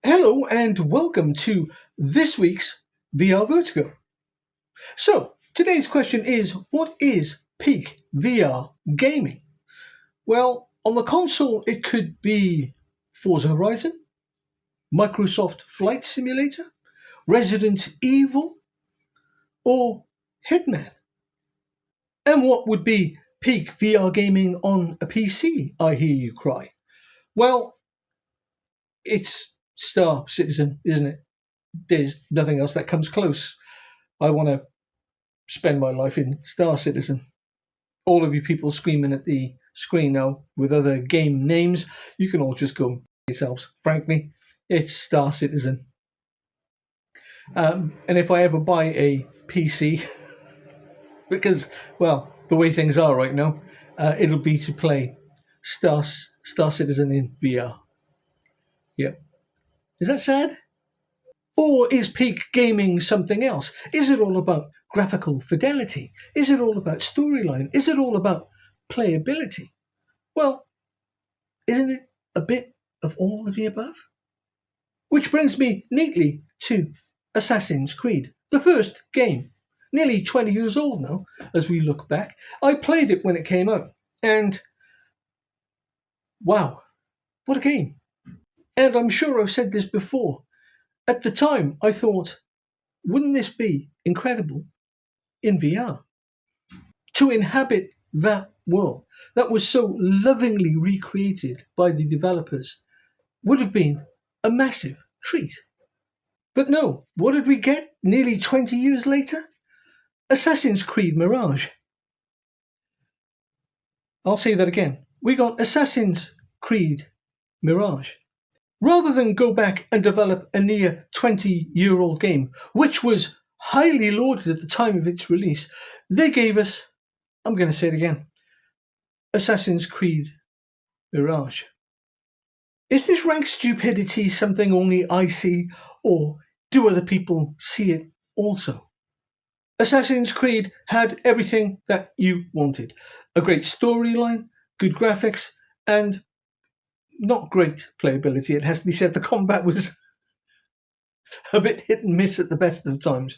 Hello and welcome to this week's VR Vertigo. So, today's question is, what is peak VR gaming? Well, on the console it could be Forza Horizon, Microsoft Flight Simulator, Resident Evil, or Hitman. And what would be peak VR gaming on a PC, I hear you cry? Well, it's Star Citizen, isn't it? There's nothing else that comes close. I want to spend my life in Star Citizen. All of you people screaming at the screen now with other game names, you can all just go yourselves. Frankly, it's Star Citizen. And if I ever buy a PC, because, well, the way things are right now, it'll be to play Star Citizen in VR. Yep. Is that sad? Or is peak gaming something else? Is it all about graphical fidelity? Is it all about storyline? Is it all about playability? Well, isn't it a bit of all of the above? Which brings me neatly to Assassin's Creed, the first game. Nearly 20 years old now, as we look back. I played it when it came out, and wow, what a game. And I'm sure I've said this before. At the time, I thought, wouldn't this be incredible in VR? To inhabit that world that was so lovingly recreated by the developers would have been a massive treat. But no, what did we get nearly 20 years later? Assassin's Creed Mirage. I'll say that again. We got Assassin's Creed Mirage. Rather than go back and develop a near 20-year-old game, which was highly lauded at the time of its release, they gave us, I'm going to say it again, Assassin's Creed Mirage. Is this rank stupidity something only I see, or do other people see it also? Assassin's Creed had everything that you wanted. A great storyline, good graphics, and not great playability, it has to be said. The combat was a bit hit and miss at the best of times.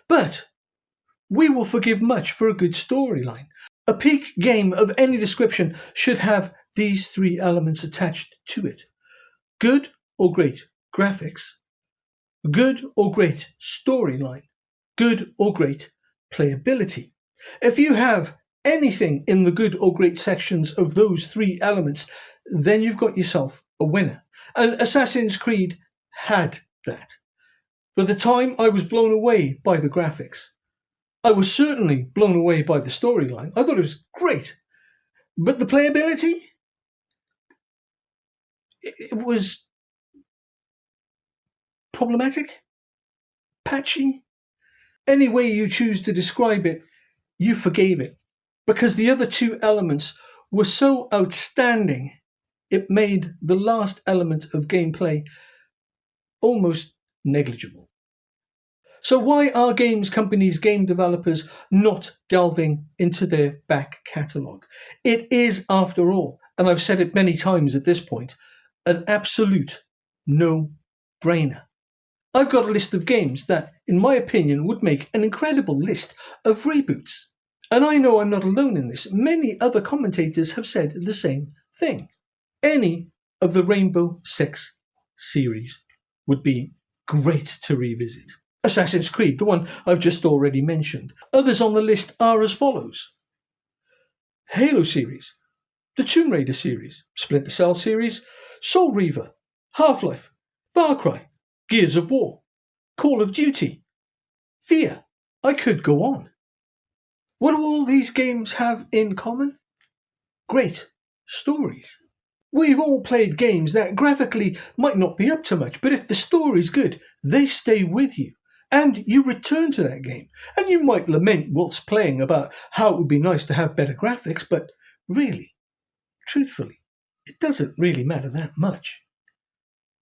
But we will forgive much for a good storyline. A peak game of any description should have these three elements attached to it. Good or great graphics, good or great storyline, good or great playability. If you have anything in the good or great sections of those three elements, then you've got yourself a winner. And Assassin's Creed had that. For the time, I was blown away by the graphics. I was certainly blown away by the storyline. I thought it was great. But the playability? It was problematic, patchy. Any way you choose to describe it, you forgave it. Because the other two elements were so outstanding, it made the last element of gameplay almost negligible. So why are games companies, game developers not delving into their back catalogue? It is, after all, and I've said it many times at this point, an absolute no-brainer. I've got a list of games that, in my opinion, would make an incredible list of reboots. And I know I'm not alone in this. Many other commentators have said the same thing. Any of the Rainbow Six series would be great to revisit. Assassin's Creed, the one I've just already mentioned. Others on the list are as follows. Halo series, the Tomb Raider series, Splinter Cell series, Soul Reaver, Half-Life, Far Cry, Gears of War, Call of Duty, Fear. I could go on. What do all these games have in common? Great stories. We've all played games that graphically might not be up to much, but if the story's good, they stay with you. And you return to that game. And you might lament whilst playing about how it would be nice to have better graphics, but really, truthfully, it doesn't really matter that much.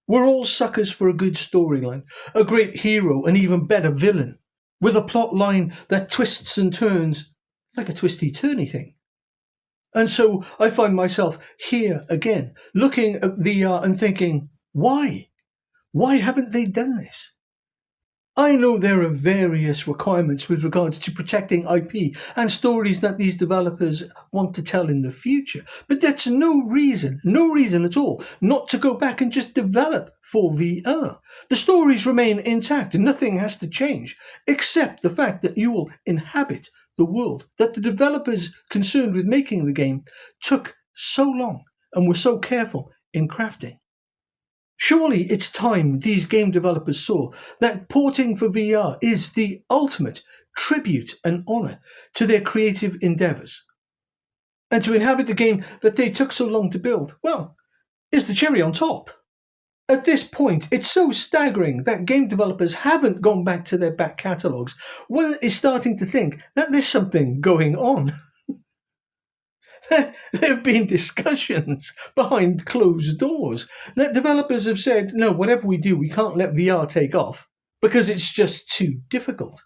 We're all suckers for a good storyline, a great hero, an even better villain, with a plot line that twists and turns like a twisty-turny thing. And so I find myself here again, looking at VR and thinking, why? Why haven't they done this? I know there are various requirements with regards to protecting IP and stories that these developers want to tell in the future, but that's no reason at all, not to go back and just develop for VR. The stories remain intact and nothing has to change, except the fact that you will inhabit the world that the developers concerned with making the game took so long and were so careful in crafting. Surely it's time these game developers saw that porting for VR is the ultimate tribute and honour to their creative endeavours. And to inhabit the game that they took so long to build, well, is the cherry on top. At this point, it's so staggering that game developers haven't gone back to their back catalogues. One is starting to think that there's something going on. There have been discussions behind closed doors that developers have said, no, whatever we do, we can't let VR take off because it's just too difficult.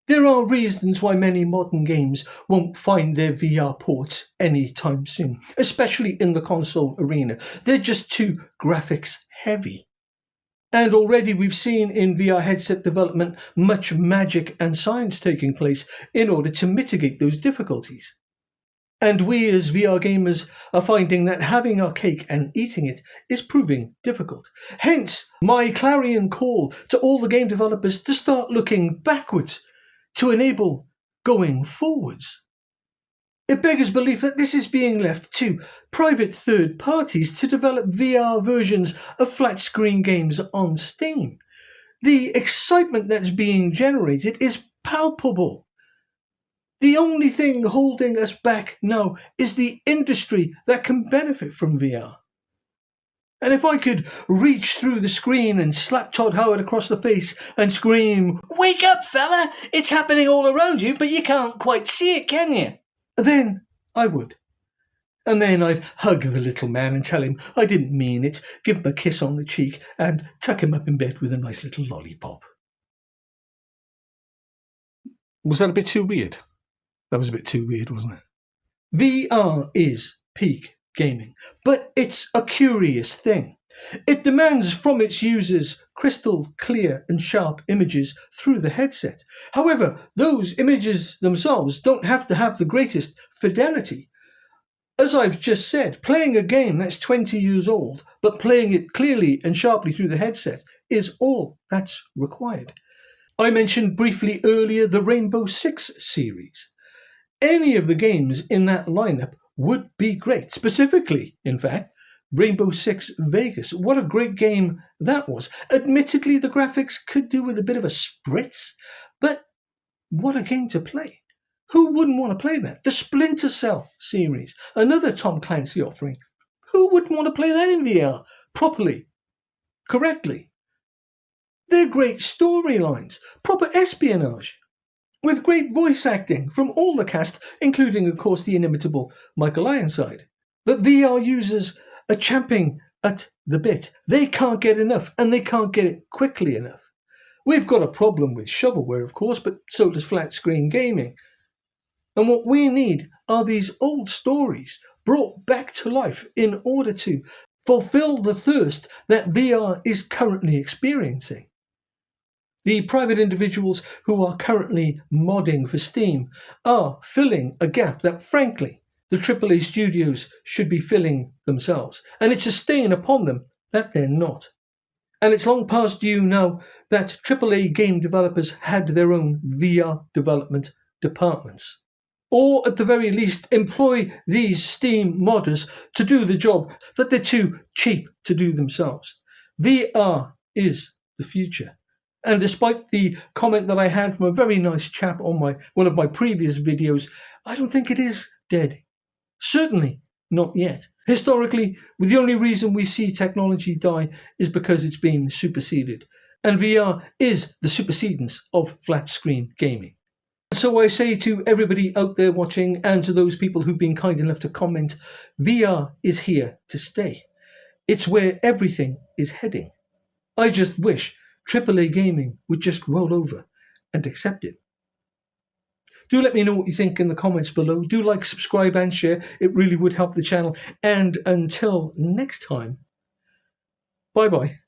There are reasons why many modern games won't find their VR ports anytime soon, especially in the console arena. They're just too graphics heavy. And already we've seen in VR headset development much magic and science taking place in order to mitigate those difficulties. And we as VR gamers are finding that having our cake and eating it is proving difficult. Hence, my clarion call to all the game developers to start looking backwards to enable going forwards. It beggars belief that this is being left to private third parties to develop VR versions of flat screen games on Steam. The excitement that's being generated is palpable. The only thing holding us back now is the industry that can benefit from VR. And if I could reach through the screen and slap Todd Howard across the face and scream, "Wake up, fella! It's happening all around you, but you can't quite see it, can you?" then I would. And then I'd hug the little man and tell him I didn't mean it, give him a kiss on the cheek, and tuck him up in bed with a nice little lollipop. Was that a bit too weird? That was a bit too weird, wasn't it? VR is peak gaming, but it's a curious thing. It demands from its users crystal clear and sharp images through the headset. However, those images themselves don't have to have the greatest fidelity. As I've just said, playing a game that's 20 years old, but playing it clearly and sharply through the headset is all that's required. I mentioned briefly earlier the Rainbow Six series. Any of the games in that lineup would be great. Specifically, in fact, Rainbow Six Vegas. What a great game that was. Admittedly, the graphics could do with a bit of a spritz, but what a game to play. Who wouldn't want to play that? The Splinter Cell series, another Tom Clancy offering. Who wouldn't want to play that in VR properly, correctly? They're great storylines, proper espionage, with great voice acting from all the cast, including, of course, the inimitable Michael Ironside. But VR users are champing at the bit. They can't get enough, and they can't get it quickly enough. We've got a problem with shovelware, of course, but so does flat screen gaming. And what we need are these old stories brought back to life in order to fulfill the thirst that VR is currently experiencing. The private individuals who are currently modding for Steam are filling a gap that, frankly, the AAA studios should be filling themselves. And it's a stain upon them that they're not. And it's long past due now that AAA game developers had their own VR development departments. Or, at the very least, employ these Steam modders to do the job that they're too cheap to do themselves. VR is the future. And despite the comment that I had from a very nice chap on one of my previous videos, I don't think it is dead. Certainly not yet. Historically, the only reason we see technology die is because it's been superseded. And VR is the supersedence of flat screen gaming. So I say to everybody out there watching, and to those people who've been kind enough to comment, VR is here to stay. It's where everything is heading. I just wish AAA gaming would just roll over and accept it. Do let me know what you think in the comments below. Do like, subscribe and share. It really would help the channel. And until next time, bye-bye.